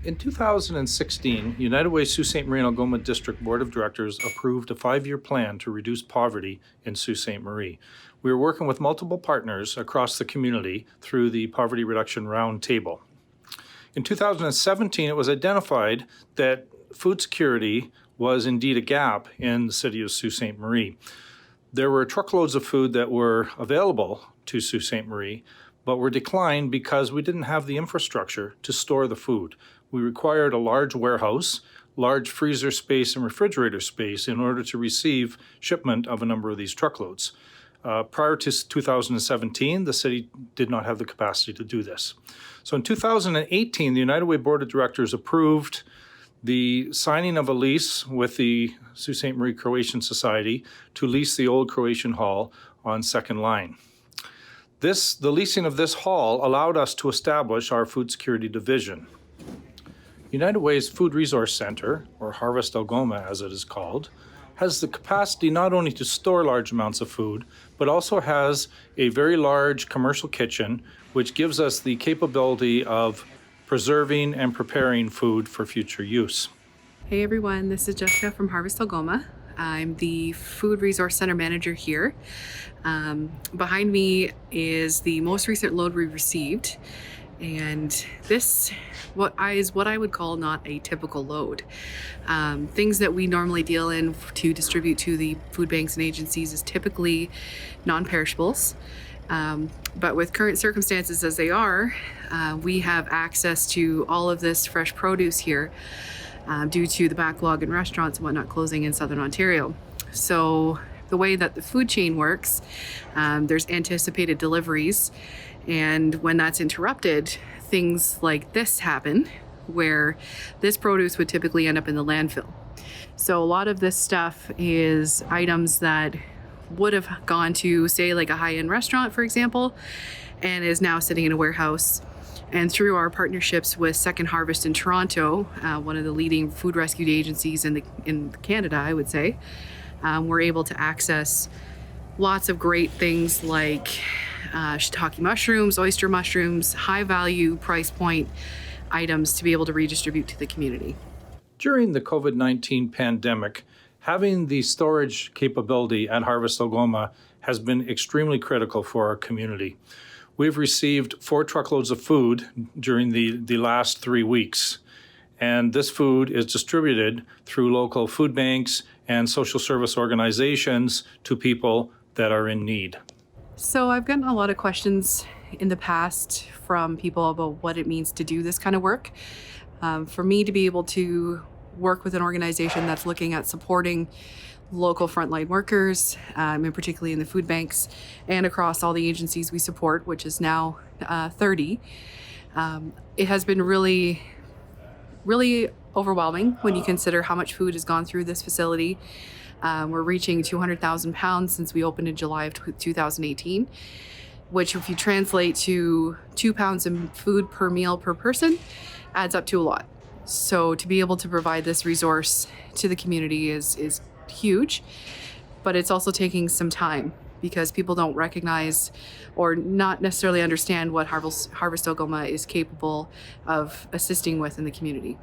In 2016, United Way Sault Ste. Marie and Algoma District Board of Directors approved a 5-year plan to reduce poverty in Sault Ste. Marie. We are working with multiple partners across the community through the Poverty Reduction Roundtable. In 2017, it was identified that food security was indeed a gap in the city of Sault Ste. Marie. There were truckloads of food that were available to Sault Ste. Marie, but were declined because we didn't have the infrastructure to store the food. We required a large warehouse, large freezer space, and refrigerator space in order to receive shipment of a number of these truckloads. Prior to 2017, the city did not have the capacity to do this. So in 2018, the United Way Board of Directors approved the signing of a lease with the Sault Ste. Marie Croatian Society to lease the old Croatian Hall on Second Line. The leasing of this hall allowed us to establish our food security division. United Way's Food Resource Center, or Harvest Algoma as it is called, has the capacity not only to store large amounts of food, but also has a very large commercial kitchen, which gives us the capability of preserving and preparing food for future use. Hey everyone, this is Jessica from Harvest Algoma. I'm the Food Resource Center Manager here. Behind me is the most recent load we received, and this is what I would call not a typical load. Things that we normally deal in to distribute to the food banks and agencies is typically non-perishables. But with current circumstances as they are, we have access to all of this fresh produce here due to the backlog in restaurants and whatnot closing in Southern Ontario. So the way that the food chain works, there's anticipated deliveries, and when that's interrupted, things like this happen, where this produce would typically end up in the landfill. So a lot of this stuff is items that would have gone to, say, like a high-end restaurant, for example, and is now sitting in a warehouse. And through our partnerships with Second Harvest in Toronto, one of the leading food rescue agencies in Canada, I would say, we're able to access lots of great things like shiitake mushrooms, oyster mushrooms, high value price point items to be able to redistribute to the community. During the COVID-19 pandemic, having the storage capability at Harvest Algoma has been extremely critical for our community. We've received 4 truckloads of food during the last 3 weeks, and this food is distributed through local food banks and social service organizations to people that are in need. So I've gotten a lot of questions in the past from people about what it means to do this kind of work. For me to be able to work with an organization that's looking at supporting local frontline workers, and particularly in the food banks and across all the agencies we support, which is now 30, it has been really, really overwhelming when you consider how much food has gone through this facility. We're reaching 200,000 pounds since we opened in July of 2018, which if you translate to 2 pounds of food per meal per person, adds up to a lot. So to be able to provide this resource to the community is huge, but it's also taking some time because people don't recognize or not necessarily understand what Harvest Algoma is capable of assisting with in the community.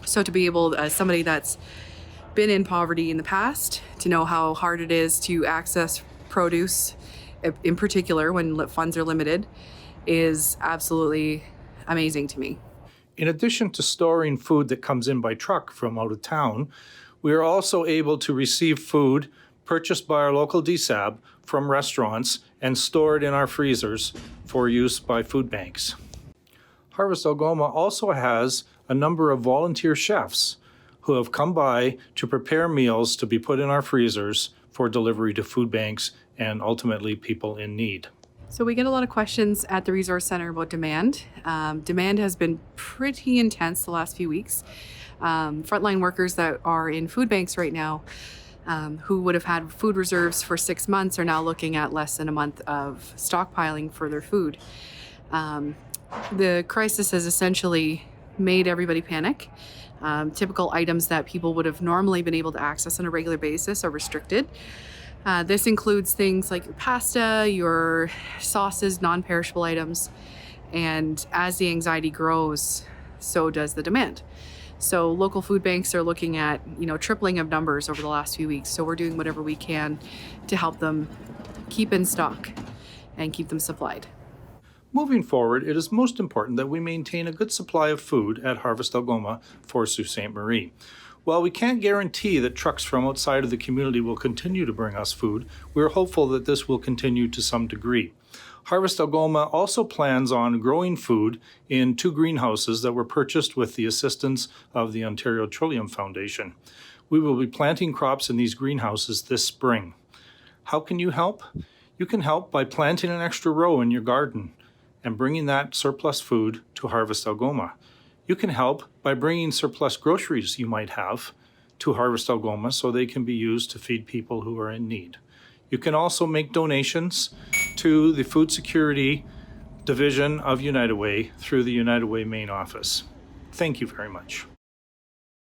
So to be able, as somebody that's been in poverty in the past, to know how hard it is to access produce, in particular when funds are limited, is absolutely amazing to me. In addition to storing food that comes in by truck from out of town, we are also able to receive food purchased by our local DSAB from restaurants and stored in our freezers for use by food banks. Harvest Algoma also has a number of volunteer chefs who have come by to prepare meals to be put in our freezers for delivery to food banks and ultimately people in need. So we get a lot of questions at the Resource Center about demand. Demand has been pretty intense the last few weeks. Frontline workers that are in food banks right now, who would have had food reserves for 6 months, are now looking at less than a month of stockpiling for their food. The crisis has essentially made everybody panic. Typical items that people would have normally been able to access on a regular basis are restricted. This includes things like your pasta, your sauces, non-perishable items. And as the anxiety grows so does the demand. So local food banks are looking at, tripling of numbers over the last few weeks. So we're doing whatever we can to help them keep in stock and keep them supplied. Moving forward, it is most important that we maintain a good supply of food at Harvest Algoma for Sault Ste. Marie. While we can't guarantee that trucks from outside of the community will continue to bring us food, we are hopeful that this will continue to some degree. Harvest Algoma also plans on growing food in 2 greenhouses that were purchased with the assistance of the Ontario Trillium Foundation. We will be planting crops in these greenhouses this spring. How can you help? You can help by planting an extra row in your garden and bringing that surplus food to Harvest Algoma. You can help by bringing surplus groceries you might have to Harvest Algoma so they can be used to feed people who are in need. You can also make donations to the Food Security Division of United Way through the United Way main office. Thank you very much.